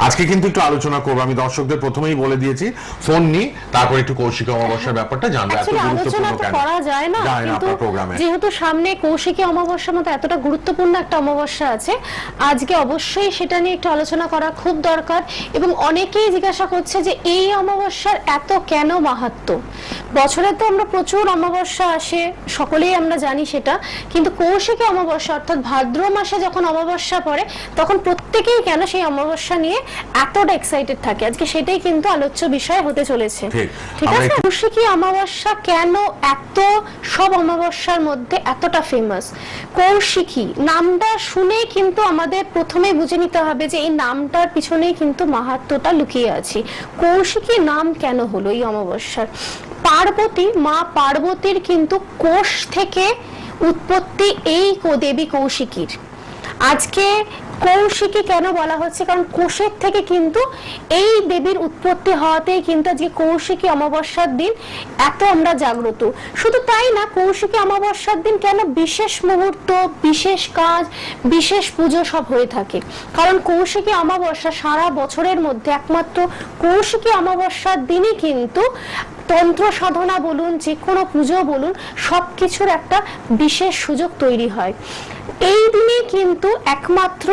আজকে কিন্তু একটু আলোচনা করব, আমি দর্শকদের প্রথমেই বলে দিয়েছি ফোন নি, তারপর একটু কৌশিক অমাবস্যার ব্যাপারটা জানবো। এত গুরুত্বপূর্ণ কেন করা যায় না, কিন্তু যেহেতু সামনে কৌশিকী অমাবস্যার মতো এতটা গুরুত্বপূর্ণ একটা অমাবস্যা আছে, আজকে অবশ্যই সেটা নিয়ে একটু আলোচনা করা খুব দরকার। এবং অনেকেই জিজ্ঞাসা করছে যে এই অমাবস্যার এত কেন মাহাত্ম্য। বছরে তো আমরা প্রচুর অমাবস্যা আসে, সকলেই আমরা জানি সেটা, কিন্তু কৌশিকী অমাবস্যা অর্থাৎ ভাদ্র মাসে যখন অমাবস্যা পড়ে তখন প্রত্যেকেই কেন সেই অমাবস্যা নিয়ে এতটা এক্সাইটেড থাকে। আজকে সেটাই কিন্তু আলোচ্য বিষয় হতে চলেছে। ঠিক আছে, কৌশিকী অমাবস্যা কেন এত সব অমাবস্যার মধ্যে এতটা ফেমাস? কৌশিকী নামটা শুনে কিন্তু আমাদের প্রথমে বুঝে নিতে হবে যে এই নামটার পিছনেই কিন্তু মাহাত্ম্যটা লুকিয়ে আছে। কৌশিকী নাম কেন হলো এই অমাবস্যার? পার্বতী, মা পার্বতীর কিন্তু কোষ থেকে উৎপত্তি এই দেবী কৌশিকীর। আজকে কৌশিকী কেন বলা হচ্ছে? কারণ কোষের থেকে কিন্তু এই দেবীর উৎপত্তি হওয়াতেই কিন্তু আজকে কৌশিকী অমাবস্যার দিন এত আমরা জাগ্রত। শুধু তাই না, কৌশিকী অমাবস্যার দিন কেন বিশেষ মুহূর্ত, বিশেষ কাজ, বিশেষ পুজো সব হয়ে থাকে। কারণ কৌশিকী অমাবস্যা সারা বছরের মধ্যে একমাত্র কৌশিকী অমাবস্যার দিনই কিন্তু তন্ত্র সাধনা বলুন, যে কোনো পুজো বলুন, সবকিছুর একটা বিশেষ সুযোগ তৈরি হয় এই দিনে। কিন্তু একমাত্র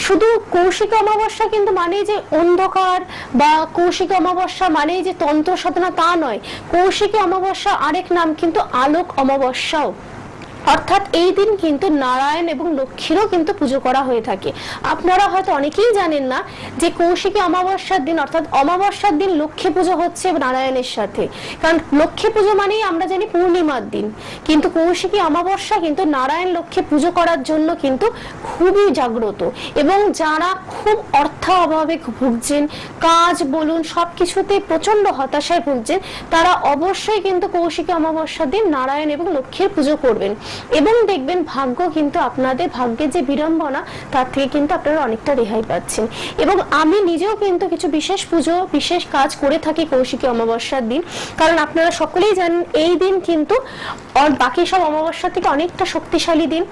শুধু কৌশিকী অমাবস্যা কিন্তু মানেই যে অন্ধকার, বা কৌশিকী অমাবস্যা মানেই যে তন্ত্র সাধনা, তা নয়। কৌশিকী অমাবস্যা আরেক নাম কিন্তু আলোক অমাবস্যাও। অর্থাৎ এই দিন কিন্তু নারায়ণ এবং লক্ষ্মীরও কিন্তু পুজো করা হয়ে থাকে। আপনারা হয়তো অনেকেই জানেন না যে কৌশিকী অমাবস্যার দিন অর্থাৎ অমাবস্যার দিন লক্ষ্মী পুজো হচ্ছে নারায়ণের সাথে। কারণ লক্ষ্মী পুজো মানেই আমরা জানি পূর্ণিমার দিন, কিন্তু কৌশিকী অমাবস্যা কিন্তু নারায়ণ লক্ষ্মী পুজো করার জন্য কিন্তু খুবই জাগ্রত। এবং যারা খুব অর্থ অভাবে ভুগছেন, কাজ বলুন সবকিছুতে প্রচন্ড হতাশায় ভুগছেন, তারা অবশ্যই কিন্তু কৌশিকী অমাবস্যার দিন নারায়ণ এবং লক্ষ্মীর পুজো করবেন। এবং দেখবেন ভাগ্য কিন্তু আপনাদের, ভাগ্যের যে বিড়ম্বনা তার থেকে কিন্তু আপনারা অনেকটা রেহাই পাচ্ছেন। এবং আমি নিজেও কিন্তু কিছু বিশেষ পুজো, বিশেষ কাজ করে থাকি কৌশিকী অমাবস্যার দিন। কারণ আপনারা সকলেই জানেন এই দিন কিন্তু বাকি সব অমাবস্যা থেকে অনেকটা শক্তিশালী দিন।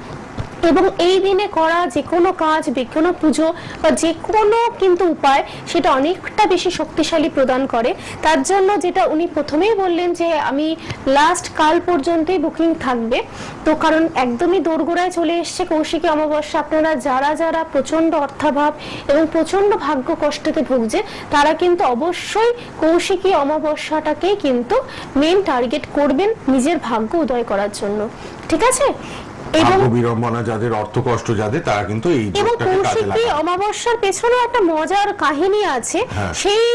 এবং এই দিনে করা যে কোনো কাজ, যে কোনো পুজো বা যে কোনো কিন্তু উপায়, সেটা অনেকটা বেশি শক্তিশালী প্রদান করে। তার জন্য যেটা উনি প্রথমেই বললেন যে আমি লাস্ট কাল পর্যন্তই বুকিং থাকবে, তো কারণ একদমই দোরগোড়ায় চলে এসছে কৌশিকী অমাবস্যা। আপনারা যারা যারা প্রচন্ড অর্থাভাব এবং প্রচন্ড ভাগ্য কষ্টতে ভুগছে, তারা কিন্তু অবশ্যই কৌশিকী অমাবস্যাটাকেই কিন্তু মেন টার্গেট করবেন নিজের ভাগ্য উদয় করার জন্য। ঠিক আছে, এবং বিড়ম্বনা যাদের, অর্থ কষ্ট যাদের, তারা কিন্তু এই কৌশিকী অমাবস্যার পেছনে একটা মজার কাহিনী আছে। সেই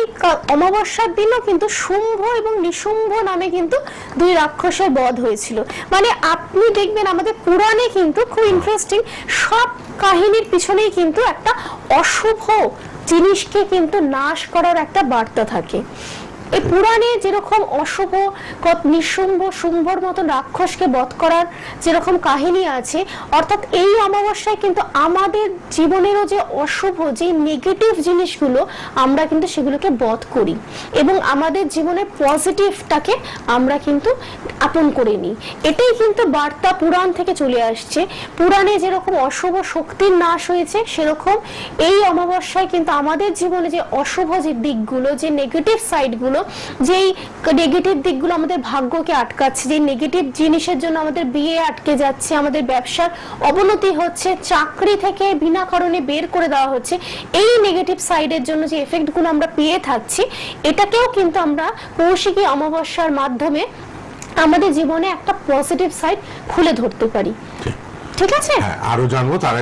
অমাবস্যার দিনও কিন্তু শুম্ভ এবং নিশুম্ভ নামে কিন্তু দুই রাক্ষসের বধ হয়েছিল। মানে আপনি দেখবেন আমাদের পুরাণে কিন্তু খুব ইন্টারেস্টিং, সব কাহিনীর পিছনেই কিন্তু একটা অশুভ জিনিসকে কিন্তু নাশ করার একটা বার্তা থাকে। এই পুরাণে যেরকম অশুভ নিশুম্ভ, শুম্ভর মতন রাক্ষসকে বধ করার যেরকম কাহিনী আছে, অর্থাৎ এই অমাবস্যায় কিন্তু আমাদের জীবনেরও যে অশুভ, যে নেগেটিভ জিনিসগুলো, আমরা কিন্তু সেগুলোকে বধ করি এবং আমাদের জীবনে পজিটিভটাকে আমরা কিন্তু আপন করে নিই। এটাই কিন্তু বার্তা পুরাণ থেকে চলে আসছে। পুরাণে যেরকম অশুভ শক্তির নাশ হয়েছে, সেরকম এই অমাবস্যায় কিন্তু আমাদের জীবনে যে অশুভ যে দিকগুলো, যে নেগেটিভ সাইডগুলো, যেই নেগেটিভ দিকগুলো আমাদের ভাগ্যকে আটকাচ্ছে, যে নেগেটিভ জিনিসের জন্য আমাদের বিয়ে আটকে যাচ্ছে, আমাদের ব্যবসার অবনতি হচ্ছে, চাকরি থেকে বিনা কারণে বের করে দেওয়া হচ্ছে, এই নেগেটিভ সাইডের জন্য যে এফেক্টগুলো আমরা পেয়ে থাকছি, এটাকেও কিন্তু আমরা কৌশিকী অমাবস্যার মাধ্যমে আমাদের জীবনে একটা পজিটিভ সাইড খুলে ধরতে পারি। ঠিক আছে, আরো জানবো তার